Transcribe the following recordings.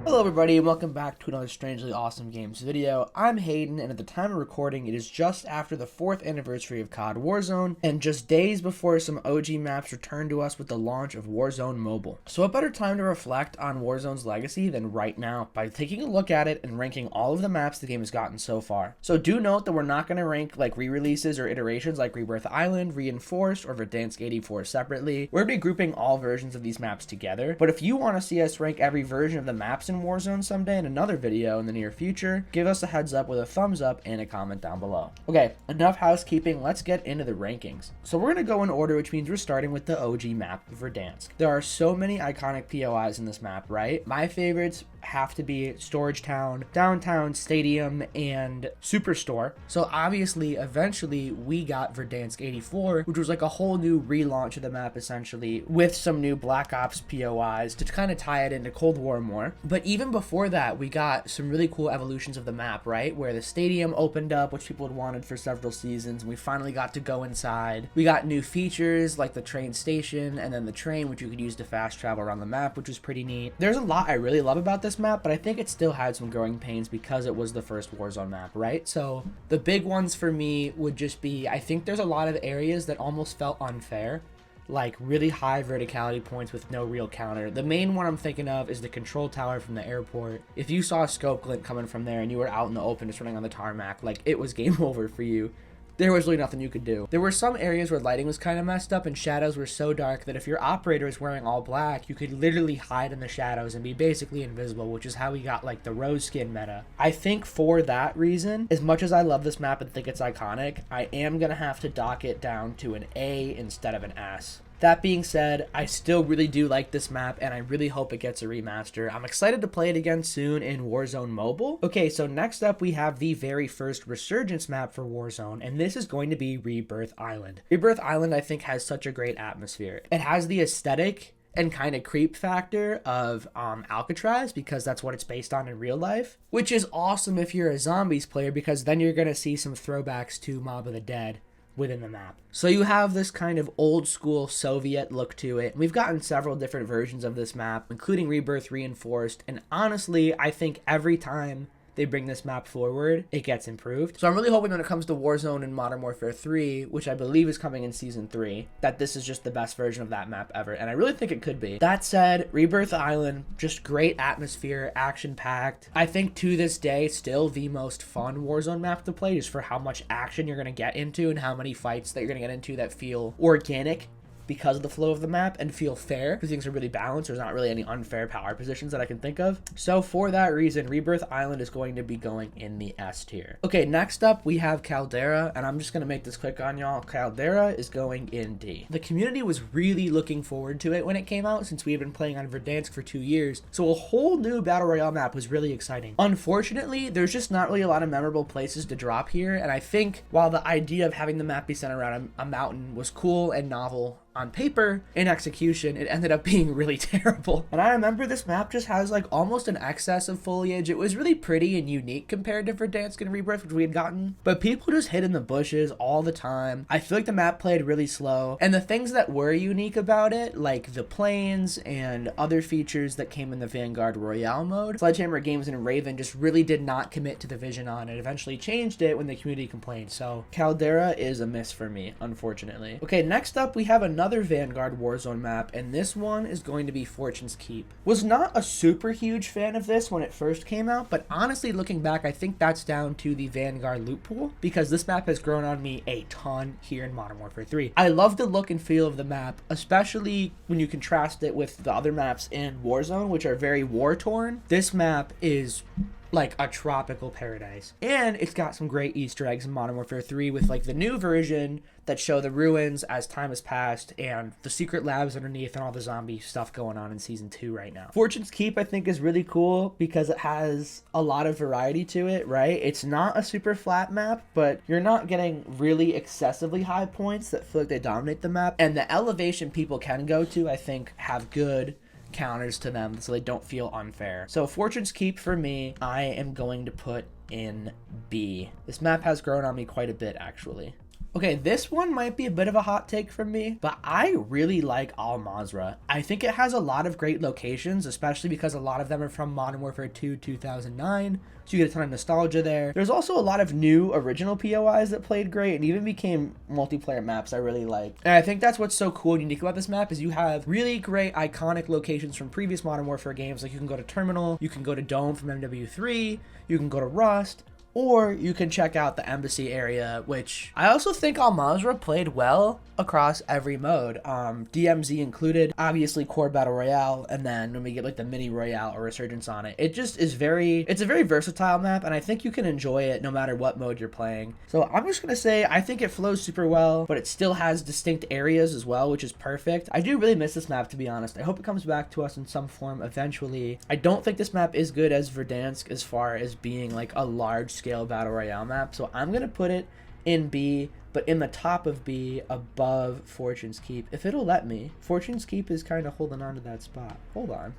Hello everybody and welcome back to another Strangely Awesome Games video. I'm Hayden, and at the time of recording it is just after the 4th anniversary of COD Warzone and just days before some OG maps return to us with the launch of Warzone Mobile. So what better time to reflect on Warzone's legacy than right now by taking a look at it and ranking all of the maps the game has gotten so far. So do note that we're not going to rank like re-releases or iterations like Rebirth Island, Reinforced, or Verdansk 84 separately. We're going to be grouping all versions of these maps together, but if you want to see us rank every version of the maps in Warzone someday in another video in the near future, give us a heads up with a thumbs up and a comment down below. Okay, enough housekeeping, let's get into the rankings. So we're going to go in order, which means we're starting with the OG map, Verdansk. There are so many iconic POIs in this map, right? My favorites have to be Storage Town, Downtown, Stadium, and Superstore. So obviously, eventually, we got Verdansk 84, which was like a whole new relaunch of the map, essentially, with some new Black Ops POIs to kind of tie it into Cold War more. But even before that, we got some really cool evolutions of the map, right? Where the stadium opened up, which people had wanted for several seasons, and we finally got to go inside. We got new features like the train station and then the train, which you could use to fast travel around the map, which was pretty neat. There's a lot I really love about this map, but I think it still had some growing pains because it was the first Warzone map, right? So the big ones for me would just be, I think there's a lot of areas that almost felt unfair, like really high verticality points with no real counter. The main one I'm thinking of is the control tower from the airport. If you saw a scope glint coming from there and you were out in the open just running on the tarmac, like it was game over for you. There was really nothing you could do. There were some areas where lighting was kind of messed up and shadows were so dark that if your operator is wearing all black, you could literally hide in the shadows and be basically invisible, which is how we got like the rose skin meta. I think for that reason, as much as I love this map and think it's iconic, I am going to have to dock it down to an A instead of an S. That being said, I still really do like this map and I really hope it gets a remaster. I'm excited to play it again soon in Warzone Mobile. Okay, so next up we have the very first Resurgence map for Warzone, and this is going to be Rebirth Island. Rebirth Island I think has such a great atmosphere. It has the aesthetic and kind of creep factor of Alcatraz, because that's what it's based on in real life, which is awesome if you're a zombies player because then you're going to see some throwbacks to Mob of the Dead within the map. So you have this kind of old school Soviet look to it. We've gotten several different versions of this map, including Rebirth, Reinforced, and honestly, I think every time they bring this map forward, it gets improved. So I'm really hoping when it comes to Warzone and Modern Warfare 3, which I believe is coming in Season 3, that this is just the best version of that map ever, and I really think it could be. That said, Rebirth Island, just great atmosphere, action-packed. I think to this day, still the most fun Warzone map to play, just for how much action you're going to get into and how many fights that you're going to get into that feel organic because of the flow of the map and feel fair, because things are really balanced. There's not really any unfair power positions that I can think of. So for that reason, Rebirth Island is going to be going in the S tier. Okay, next up we have Caldera, and I'm just going to make this quick on y'all. Caldera is going in D. The community was really looking forward to it when it came out, since we had been playing on Verdansk for 2 years, so a whole new Battle Royale map was really exciting. Unfortunately, there's just not really a lot of memorable places to drop here, and I think while the idea of having the map be centered around a mountain was cool and novel on paper, in execution, it ended up being really terrible. And I remember this map just has like almost an excess of foliage. It was really pretty and unique compared to Verdansk and Rebirth, which we had gotten, but people just hid in the bushes all the time. I feel like the map played really slow, and the things that were unique about it, like the planes and other features that came in the Vanguard Royale mode, Sledgehammer Games and Raven just really did not commit to the vision on it. Eventually changed it when the community complained. So Caldera is a miss for me, unfortunately. Okay, next up we have another Vanguard Warzone map, and this one is going to be Fortune's Keep. Was not a super huge fan of this when it first came out, but honestly looking back, I think that's down to the Vanguard loot pool, because this map has grown on me a ton here in Modern Warfare 3. I love the look and feel of the map, especially when you contrast it with the other maps in Warzone, which are very war-torn. This map is like a tropical paradise, and it's got some great Easter eggs in Modern Warfare 3 with like the new version that show the ruins as time has passed and the secret labs underneath and all the zombie stuff going on in Season 2 right now. Fortune's Keep I think is really cool because it has a lot of variety to it, right? It's not a super flat map, but you're not getting really excessively high points that feel like they dominate the map, and the elevation people can go to I think have good counters to them so they don't feel unfair. So Fortune's Keep for me, I am going to put in B. This map has grown on me quite a bit actually. Okay, this one might be a bit of a hot take from me, but I really like Al Mazrah. I think it has a lot of great locations, especially because a lot of them are from Modern Warfare 2 2009, so you get a ton of nostalgia there. There's also a lot of new original POIs that played great and even became multiplayer maps I really like. And I think that's what's so cool and unique about this map is you have really great iconic locations from previous Modern Warfare games, like you can go to Terminal, you can go to Dome from MW3, you can go to Rust, or you can check out the embassy area, which I also think Al Mazrah played well across every mode, DMZ included, obviously core battle royale, and then when we get like the mini royale or resurgence on it, it just is it's a very versatile map, and I think you can enjoy it no matter what mode you're playing. So I'm just gonna say I think it flows super well, but it still has distinct areas as well, which is perfect. I do really miss this map, to be honest. I hope it comes back to us in some form eventually. I don't think this map is good as Verdansk as far as being like a large scale battle royale map, so I'm gonna put it in B, but in the top of B above Fortune's Keep, if it'll let me. Fortune's Keep is kind of holding on to that spot. Hold on.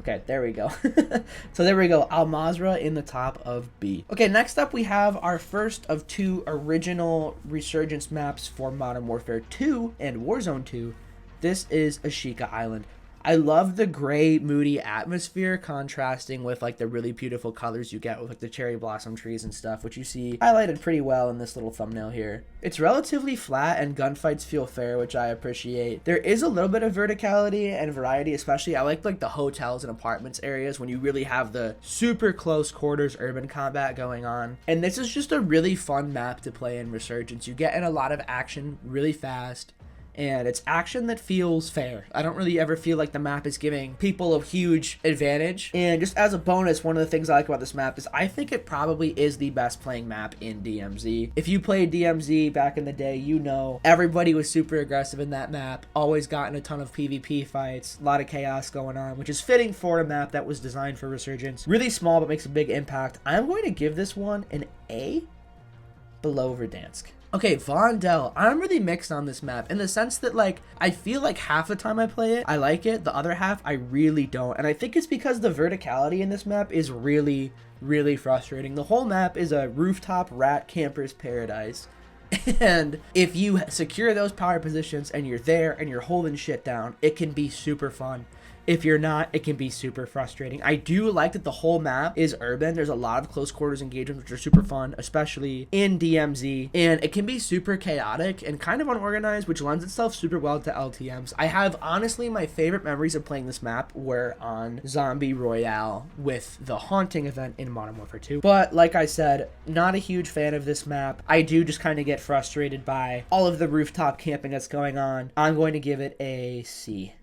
Okay, there we go. So there we go, Al Mazrah in the top of B. Okay, next up we have our first of two original Resurgence maps for Modern Warfare 2 and Warzone 2. This is Ashika Island. I love the gray, moody atmosphere contrasting with like the really beautiful colors you get with like the cherry blossom trees and stuff, which you see highlighted pretty well in this little thumbnail here. It's relatively flat and gunfights feel fair, which I appreciate. There is a little bit of verticality and variety, especially I like the hotels and apartments areas when you really have the super close quarters urban combat going on. And this is just a really fun map to play in Resurgence. You get in a lot of action really fast, and it's action that feels fair. I don't really ever feel like the map is giving people a huge advantage. And just as a bonus, one of the things I like about this map is I think it probably is the best playing map in DMZ. If you played DMZ back in the day, you know everybody was super aggressive in that map, always got in a ton of PvP fights, a lot of chaos going on, which is fitting for a map that was designed for Resurgence. Really small, but makes a big impact. I'm going to give this one an A below Verdansk. Okay, Vondel. I'm really mixed on this map in the sense that, like, I feel like half the time I play it, I like it. The other half, I really don't. And I think it's because the verticality in this map is really, really frustrating. The whole map is a rooftop rat camper's paradise. And if you secure those power positions and you're there and you're holding shit down, it can be super fun. If you're not, it can be super frustrating. I do like that the whole map is urban. There's a lot of close quarters engagements, which are super fun, especially in DMZ. And it can be super chaotic and kind of unorganized, which lends itself super well to LTMs. I have, honestly, my favorite memories of playing this map were on Zombie Royale with the Haunting event in Modern Warfare 2. But like I said, not a huge fan of this map. I do just kind of get frustrated by all of the rooftop camping that's going on. I'm going to give it a C.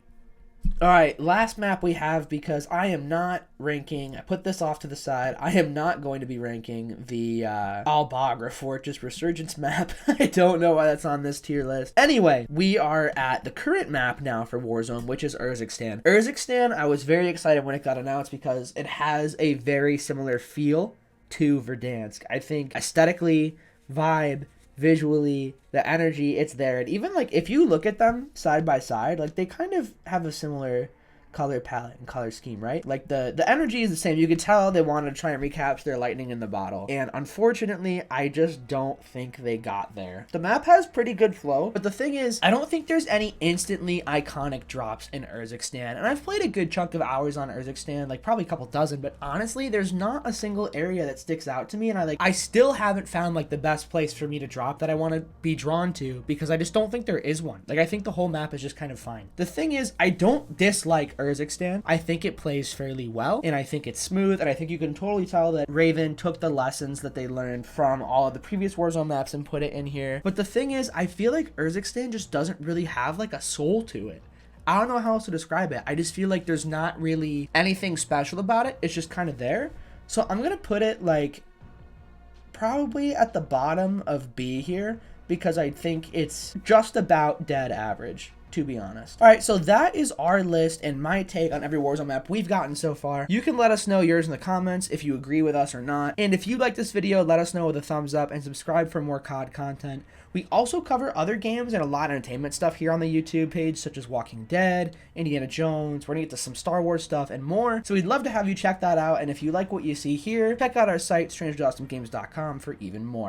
Alright, last map we have, because I am not ranking, I put this off to the side, I am not going to be ranking the Al Bagra Fortress Resurgence map. I don't know why that's on this tier list. Anyway, we are at the current map now for Warzone, which is Urzikstan. Urzikstan, I was very excited when it got announced because it has a very similar feel to Verdansk. I think aesthetically, vibe, visually, the energy, it's there. And even like if you look at them side by side, like they kind of have a similar color palette and color scheme, right? Like the energy is the same. You could tell they wanted to try and recapture their lightning in the bottle, and unfortunately I just don't think they got there. The map has pretty good flow, but the thing is, I don't think there's any instantly iconic drops in Urzikstan, and I've played a good chunk of hours on Urzikstan, like probably a couple dozen, but honestly there's not a single area that sticks out to me, and I still haven't found like the best place for me to drop that I want to be drawn to, because I just don't think there is one. Like I think the whole map is just kind of fine. The thing is, I don't dislike Urzikstan. I think it plays fairly well, and I think it's smooth, and I think you can totally tell that Raven took the lessons that they learned from all of the previous Warzone maps and put it in here. But the thing is, I feel like Urzikstan just doesn't really have like a soul to it. I don't know how else to describe it. I just feel like there's not really anything special about it. It's just kind of there. So I'm gonna put it like probably at the bottom of B here, because I think it's just about dead average, to be honest. All right, so that is our list and my take on every Warzone map we've gotten so far. You can let us know yours in the comments if you agree with us or not. And if you like this video, let us know with a thumbs up and subscribe for more COD content. We also cover other games and a lot of entertainment stuff here on the YouTube page, such as Walking Dead, Indiana Jones. We're gonna get to some Star Wars stuff and more. So we'd love to have you check that out. And if you like what you see here, check out our site, strangeawesomegames.com, for even more.